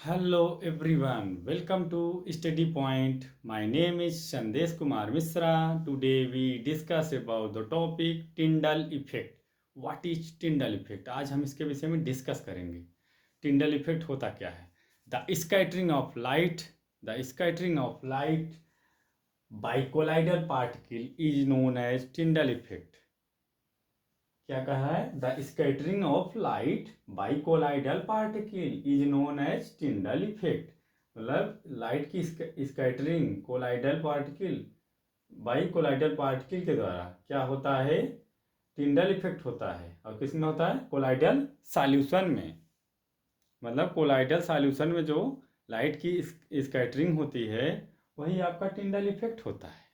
Hello everyone, welcome to Study Point. My name is Sandesh Kumar Misra. Today we discuss about the topic Tyndall effect. What is Tyndall effect? आज हम इसके विषय में discuss करेंगे. Tyndall effect होता क्या है? The scattering of light by colloidal particle is known as Tyndall effect. क्या कहा है? The scattering of light by colloidal particle is known as Tyndall effect. मतलब लाइट की scattering colloidal particle by colloidal particle के द्वारा क्या होता है? टिंडल इफेक्ट होता है. और किस में होता है? कोलाइडल सॉल्यूशन में. मतलब कोलाइडल सॉल्यूशन में जो लाइट की स्कैटरिंग होती है वही आपका टिंडल इफेक्ट होता है.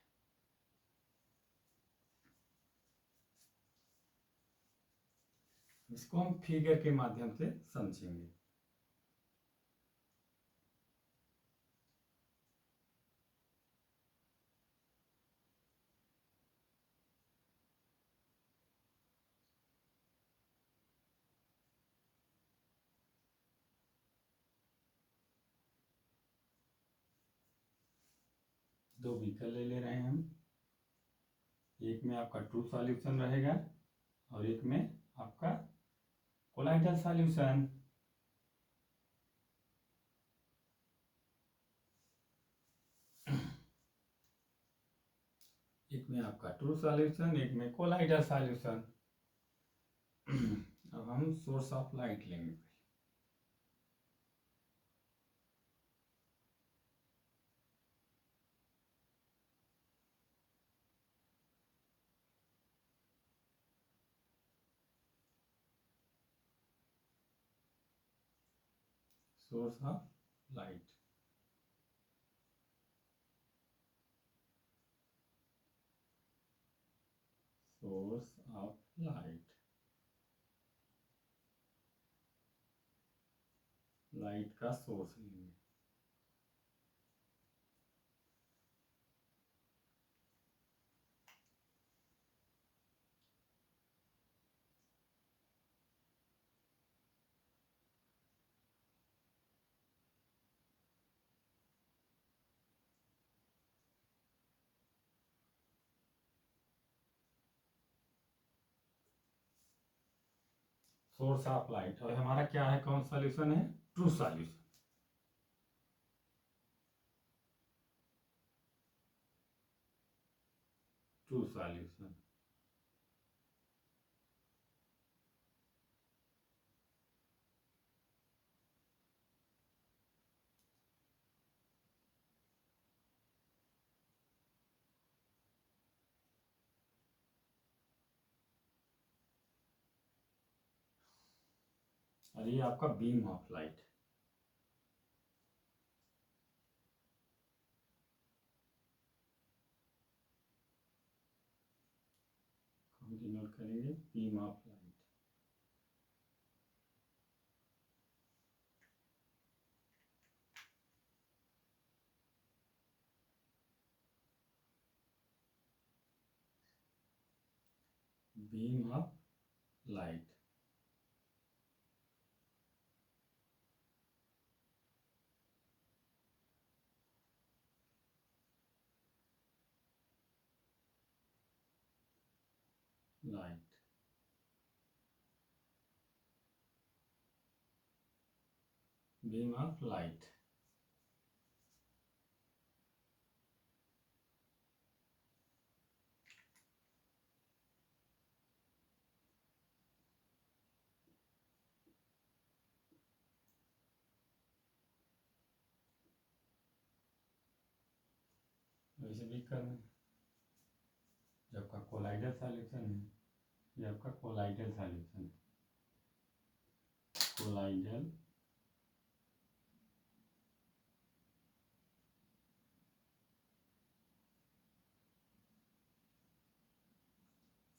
इसको हम फिगर के माध्यम से समझेंगे. दो बीकर ले रहे हैं हम. एक में आपका ट्रू सॉल्यूशन रहेगा और एक में आपका कोलाइडल सॉल्यूशन. एक में आपका ट्रू सॉल्यूशन, एक में कोलाइडल सॉल्यूशन. अब हम सोर्स ऑफ लाइट लेंगे. Source of light. Source of light. Light का सोर्स लेंगे. Source of light. और हमारा क्या है? कौन सॉल्यूशन है? True solution. True solution. और ये आपका बीम ऑफ लाइट. हम डिनोट करेंगे beam of light. Beam of light. Light. Beam of light. वैसे भी करना. जो आपका कोलाइडल सॉल्यूशन है ये आपका कोलाइडल सॉल्यूशन है. Colloidal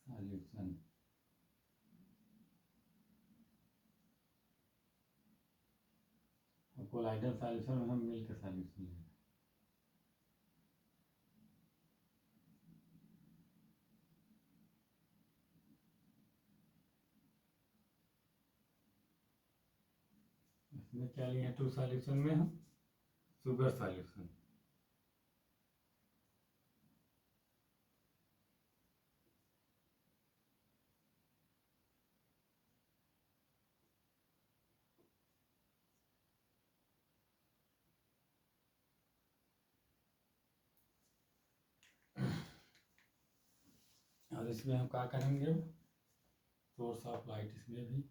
solution. और कोलाइडल सॉल्यूशन में हम मिलकर सॉल्यूशन लेंगे. इसमें क्या लिए हैं ट्रू सॉल्यूशन में हम? Sugar solution. और इसमें हम क्या करेंगे? सोर्स ऑफ लाइट इसमें भी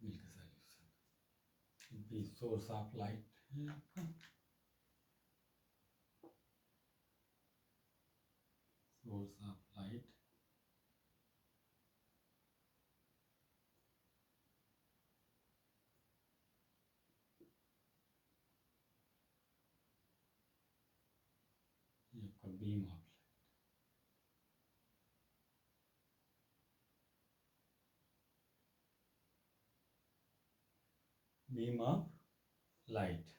मिल्क सॉल्यूशन भी सोर्स ऑफ लाइट है आपका। सोर्स ऑफ लाइट ये आपका बीम ऑफ लाइट।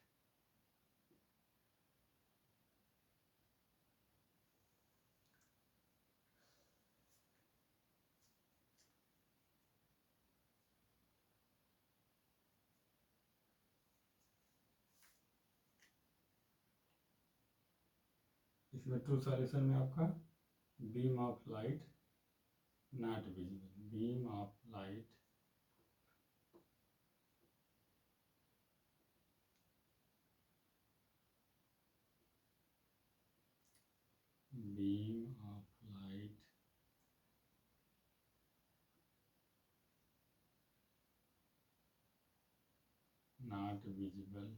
इसमें ट्रू सॉल्यूशन में आपका beam of light not visible, beam of light beam of light not visible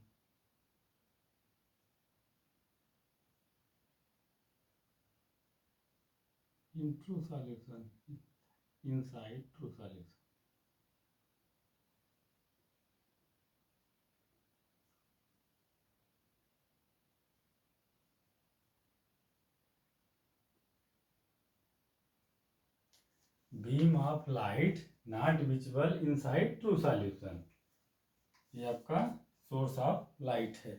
in true solution, inside true solution. Beam of light not visible inside true solution. ये आपका source of light है।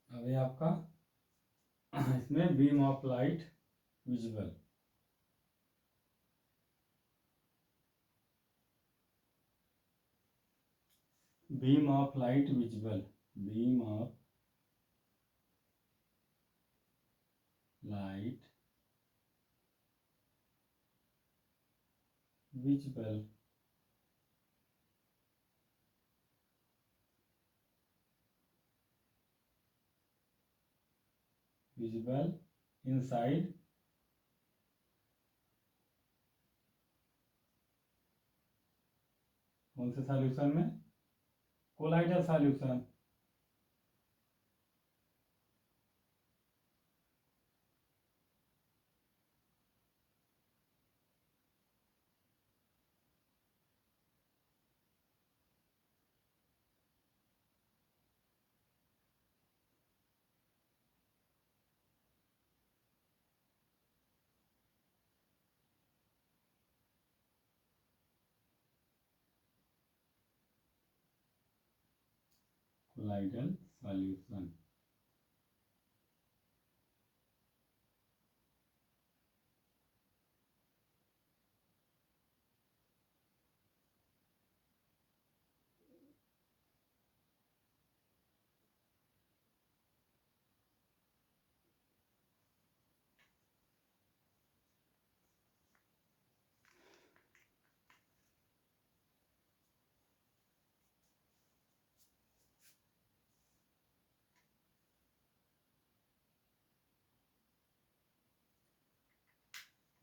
अब ये आपका इसमें beam of light visible, beam of light visible, beam of light visible visible inside कौन से solution में? Colloidal solution. Colloidal solution.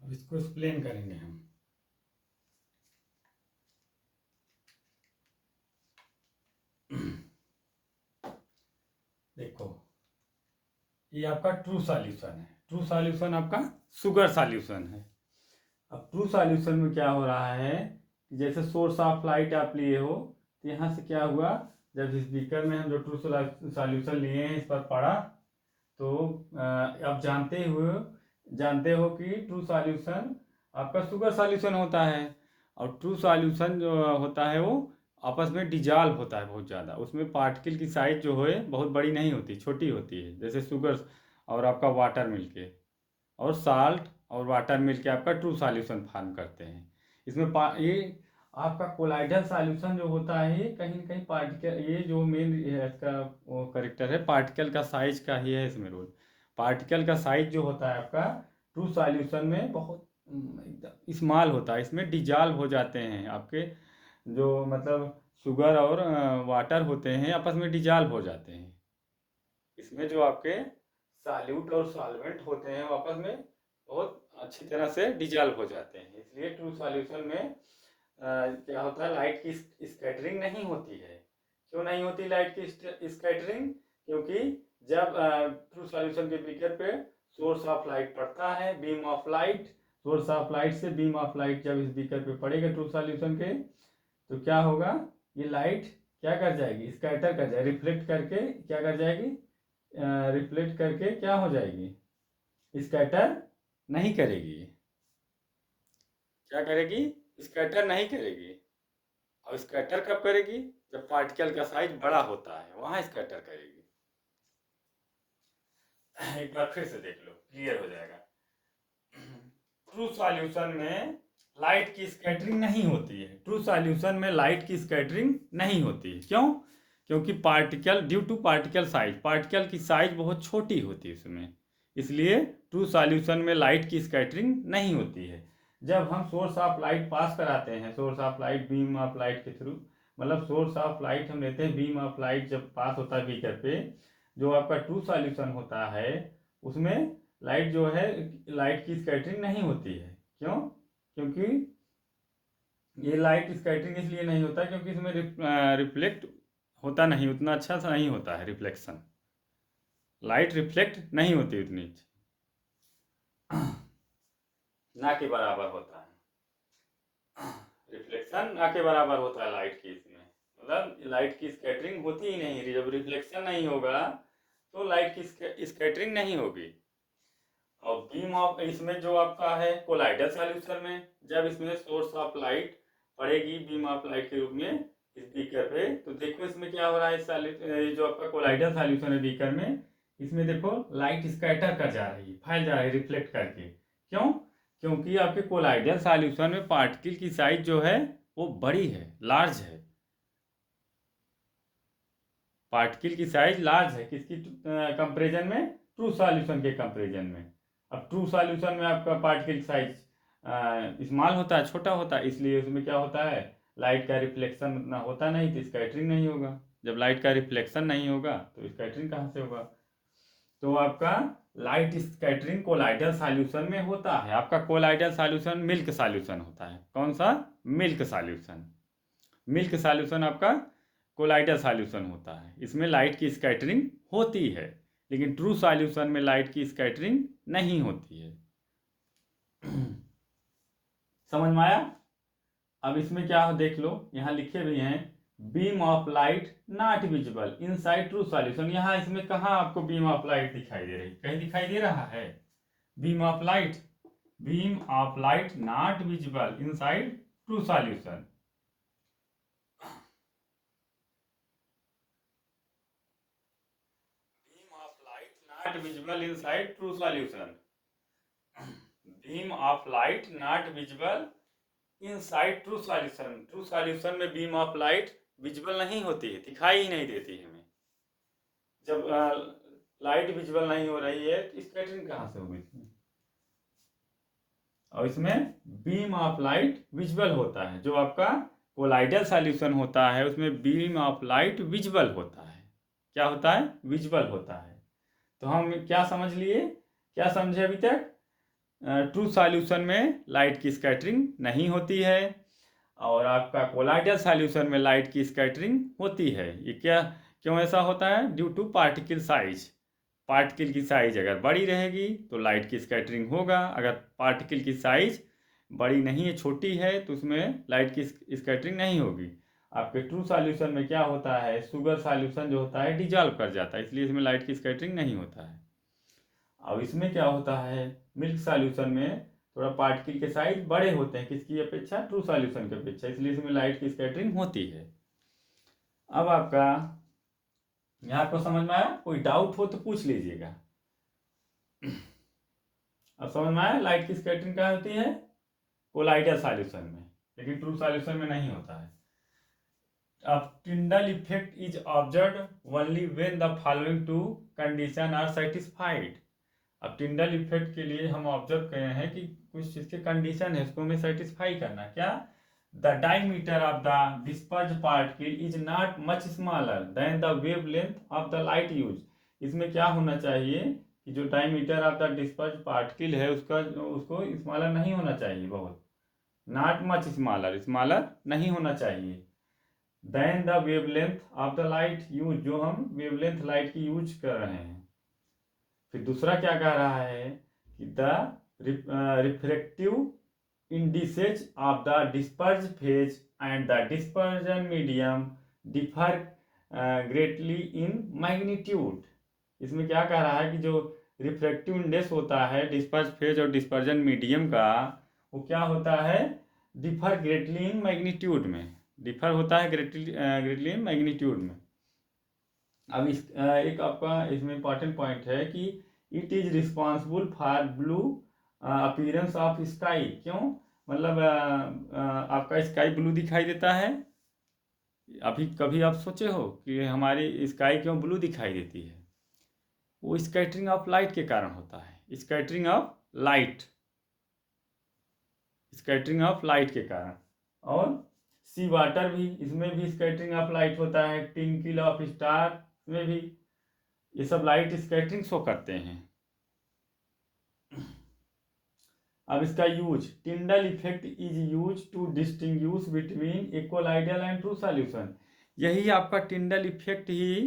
अब इसको एक्सप्लेन करेंगे हम। देखो, ये आपका ट्रू सॉल्यूशन है। ट्रू सॉल्यूशन आपका शुगर सॉल्यूशन है। अब ट्रू सॉल्यूशन में क्या हो रहा है कि जैसे सोर्स ऑफ लाइट आप लिए हो, तो यहाँ से क्या हुआ, जब इस बीकर में हम जो ट्रू सॉल्यूशन लिए हैं इस पर पड़ा, तो आप जानते हो कि ट्रू सॉल्यूशन आपका शुगर सॉल्यूशन होता है। और ट्रू सॉल्यूशन जो होता है वो आपस में डिजॉल्व होता है बहुत ज़्यादा, उसमें पार्टिकल की साइज जो है बहुत बड़ी नहीं होती, छोटी होती है। जैसे शुगर और आपका वाटर मिलके, और साल्ट और वाटर मिलके आपका ट्रू सॉल्यूशन फॉर्म करते हैं। इसमें ये आपका कोलाइडल सॉल्यूशन जो होता है, ये कहीं ना कहीं पार्टिकल, ये जो मेन इसका वो करेक्टर है, पार्टिकल का साइज का ही है इसमें रोल। पार्टिकल का साइज जो होता है आपका ट्रू सॉल्यूशन में बहुत एकदम स्मॉल होता है, इसमें डिजॉल्व हो जाते हैं आपके जो मतलब शुगर और वाटर होते हैं आपस में डिजॉल्व हो जाते हैं। इसमें जो आपके सॉल्यूट और सॉल्वेंट होते हैं वो आपस में बहुत अच्छी तरह से डिजॉल्व हो जाते हैं। इसलिए ट्रू सॉल्यूशन में क्या होता है, लाइट की स्कैटरिंग नहीं होती है। क्यों नहीं होती लाइट की स्कैटरिंग? क्योंकि जब ट्रू सॉल्यूशन के बीकर पे सोर्स ऑफ लाइट पड़ता है, beam of light, source of light से बीम ऑफ लाइट जब इस बीकर पे पड़ेगा ट्रू सॉल्यूशन के, तो क्या होगा, ये लाइट क्या कर जाएगी, स्कैटर कर जाएगी, रिफ्लेक्ट करके क्या कर जाएगी, रिफ्लेक्ट करके क्या हो जाएगी, स्कैटर नहीं करेगी। क्या करेगी? स्कैटर नहीं करेगी। और स्कैटर कब करेगी? जब पार्टिकल का साइज बड़ा होता है, वहां स्कैटर करेगी। एक बार फिर से देख लो, क्लियर हो जाएगा। ट्रू सॉल्यूशन में लाइट की स्कैटरिंग नहीं होती है। ट्रू सॉल्यूशन में लाइट की स्कैटरिंग नहीं होती है। क्यों? क्योंकि particle, due to particle size, particle की साइज बहुत छोटी होती है उसमें, इसलिए ट्रू सॉल्यूशन में लाइट की स्कैटरिंग नहीं होती है। जब हम सोर्स ऑफ लाइट पास कराते हैं, source of light beam of light के थ्रू, मतलब सोर्स ऑफ लाइट हम लेते हैं, बीम ऑफ लाइट जब पास होता है बीकर पे, जो आपका ट्रू सॉल्यूशन होता है उसमें लाइट जो है, लाइट की स्कैटरिंग नहीं होती है। क्यों? क्योंकि ये लाइट स्कैटरिंग इसलिए नहीं होता क्योंकि इसमें रिफ्लेक्ट होता नहीं, उतना अच्छा सा नहीं होता है रिफ्लेक्शन, लाइट रिफ्लेक्ट नहीं होती उतनी, ना के बराबर होता है रिफ्लेक्शन, ना के बराबर होता है लाइट की इसमें, मतलब लाइट की स्कैटरिंग होती ही नहीं। जब रिफ्लेक्शन नहीं होगा तो लाइट की स्कैटरिंग नहीं होगी। और बीम ऑफ, इसमें जो आपका है कोलाइडल सॉल्यूशन में, जब इसमें सोर्स ऑफ लाइट पड़ेगी बीम ऑफ लाइट के रूप में इस बीकर पे, तो देखो इसमें क्या हो रहा है, इस जो आपका कोलाइडल सॉल्यूशन है बीकर में, इसमें देखो लाइट स्कैटर कर जा रही है, फैल जा रही है रिफ्लेक्ट करके। क्यों? क्योंकि आपके कोलाइडल सॉल्यूशन में पार्टिकल की साइज जो है वो बड़ी है, लार्ज है। पार्टिकल की साइज लार्ज है किसकी कंपेरिजन में? ट्रू सॉल्यूशन के कंपेरिजन में। अब ट्रू सॉल्यूशन में आपका पार्टिकल साइज स्मॉल होता है, छोटा होता है, इसलिए उसमें क्या होता है, लाइट का रिफ्लेक्शन उतना होता नहीं, तो स्कैटरिंग नहीं होगा। जब लाइट का रिफ्लेक्शन नहीं होगा तो स्कैटरिंग कहाँ से होगा? तो आपका लाइट स्कैटरिंग कोलाइडल सॉल्यूशन में होता है। आपका कोलाइडल सॉल्यूशन मिल्क सॉल्यूशन होता है। कौन सा? Milk solution. मिल्क सॉल्यूशन आपका कोलाइडल सॉल्यूशन होता है, इसमें लाइट की स्कैटरिंग होती है। लेकिन ट्रू सॉल्यूशन में लाइट की स्कैटरिंग नहीं होती है। समझ में आया? अब इसमें क्या हो देख लो, यहाँ लिखे भी हैं, beam of light not visible inside true solution. यहाँ इसमें कहाँ आपको बीम ऑफ लाइट दिखाई दे रही? कहीं दिखाई दे रहा है beam of light? Beam of light not visible inside true solution. Beam of light not visible inside true solution. Beam of light not visible inside true solution. True solution में beam of light visible नहीं होती है, दिखाई ही नहीं देती है हमें। जब लाइट विजिबल नहीं हो रही है तो स्कैटरिंग कहाँ से होगी इसमें? और इसमें बीम ऑफ लाइट विजिबल होता है। जो आपका कोलाइडल सॉल्यूशन होता है उसमें बीम ऑफ लाइट विजिबल होता है। क्या होता है? विजिबल होता है। तो हम क्या समझ लिए, क्या समझे अभी तक? ट्रू सॉल्यूशन में लाइट की स्कैटरिंग नहीं होती है और आपका कोलाइडल सॉल्यूशन में लाइट की स्कैटरिंग होती है। ये क्यों ऐसा होता है? Due to particle size. Particle की साइज अगर बड़ी रहेगी तो लाइट की स्कैटरिंग होगा, अगर पार्टिकल की साइज बड़ी नहीं है, छोटी है, तो उसमें लाइट की स्कैटरिंग नहीं होगी। आपके ट्रू सॉल्यूशन में क्या होता है, शुगर सॉल्यूशन जो होता है डिजॉल्व कर जाता है, इसलिए इसमें लाइट की स्कैटरिंग नहीं होता है। अब इसमें क्या होता है, मिल्क सॉल्यूशन में थोड़ा पार्टिकल के साइज बड़े होते हैं, किसकी अपेक्षा? ट्रू सॉल्यूशन की अपेक्षा, इसलिए इसमें लाइट की स्कैटरिंग होती है। अब आपका यहाँ आपको समझ में आया? कोई डाउट हो तो पूछ लीजिएगा। अब समझ में आया लाइट की स्कैटरिंग कहाँ होती है? कोलाइडल सॉल्यूशन में, लेकिन ट्रू सॉल्यूशन में नहीं होता है। अब Tyndall effect is observed only when the following two condition are satisfied. अब टिंडल इफेक्ट के लिए हम ऑब्जर्व कर रहे हैं कि कुछ चीज के कंडीशन है, उसको हमें सेटिस्फाई करना। क्या? The diameter of the disperse particle is not much smaller than the wavelength of the light use. इसमें क्या होना चाहिए कि जो diameter of the disperse particle है उसको स्मॉलर नहीं होना चाहिए, बहुत, नॉट मच स्मॉलर, स्मॉलर नहीं होना चाहिए than the wavelength of the light use, जो हम वेवलेंथ लाइट की यूज कर रहे हैं। फिर दूसरा क्या कह रहा है कि the refractive indices of the disperse phase and the dispersion medium differ greatly in magnitude. इसमें क्या कह रहा है कि जो रिफ्रैक्टिव इंडेक्स होता है डिस्पर्ज फेज और डिस्पर्जन मीडियम का, वो क्या होता है? डिफर ग्रेटली इन मैग्नीट्यूड में, डिफर होता है ग्रेटली इन मैग्नीट्यूड में। अब एक आपका इसमें इंपॉर्टेंट पॉइंट है कि it is responsible for blue appearance of sky. क्यों? मतलब आपका स्काई ब्लू दिखाई देता है। अभी कभी आप सोचे हो कि हमारी स्काई क्यों ब्लू दिखाई देती है? वो स्कैटरिंग ऑफ लाइट के कारण होता है, scattering of light, scattering of light के कारण। और सी वाटर भी, इसमें भी स्कैटरिंग ऑफ लाइट होता है, ट्विंकल ऑफ स्टार में भी ये सब लाइट स्कैटरिंग शो करते हैं। अब इसका use, Tyndall effect is use to distinguish between colloidal and true solution. यही आपका टिंडल इफेक्ट ही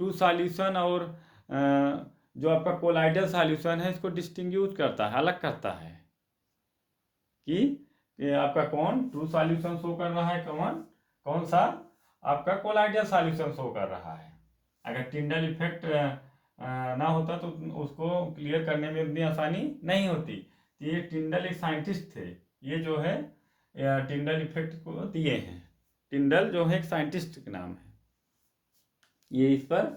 ट्रू सॉल्यूशन और जो आपका कोलाइडल सॉल्यूशन है इसको डिस्टिंग्विश करता है, अलग करता है कि आपका कौन ट्रू सॉल्यूशन शो कर रहा है, कौन सा आपका कोलाइडल सॉल्यूशन शो कर रहा है। अगर टिंडल इफेक्ट ना होता तो उसको क्लियर करने में इतनी आसानी नहीं होती। ये टिंडल एक साइंटिस्ट थे, ये जो है टिंडल इफेक्ट को दिए हैं। टिंडल जो है एक साइंटिस्ट का नाम है, ये इस पर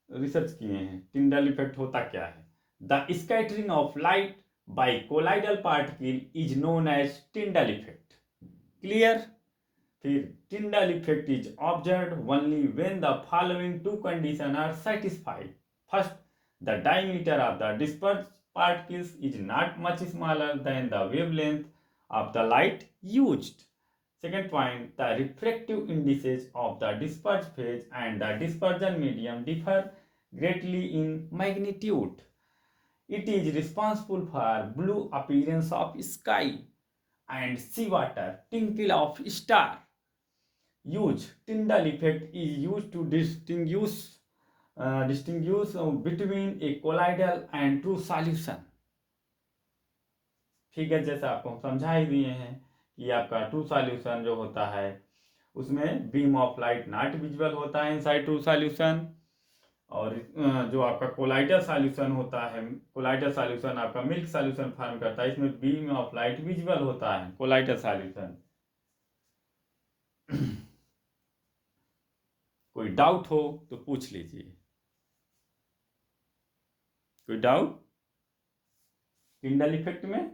रिसर्च किए हैं टिंडल इफेक्ट होता क्या है। The scattering of light by colloidal particle is known as Tyndall effect. Clear? फिर Tyndall effect is observed only when the following two condition are satisfied. First, the diameter of the dispersed particles is not much smaller than the wavelength of the light used. Second point, the refractive indices of the dispersed phase and the dispersion medium differ greatly in magnitude. It is responsible for blue appearance of sky and sea water, twinkle of star. Use, Tyndall effect is used to distinguish between a colloidal and true solution. ठीक है, जैसा आपको समझा ही दिए हैं कि आपका true solution जो होता है उसमें beam of light not visible होता है इनसाइड ट्रू सॉल्यूशन, और जो आपका कोलाइडल सॉल्यूशन होता है, कोलाइडल सॉल्यूशन आपका मिल्क सॉल्यूशन फॉर्म करता है, इसमें बीम ऑफ लाइट विजिबल होता है कोलाइडल सॉल्यूशन। कोई डाउट हो तो पूछ लीजिए। कोई डाउट टिंडल इफेक्ट में?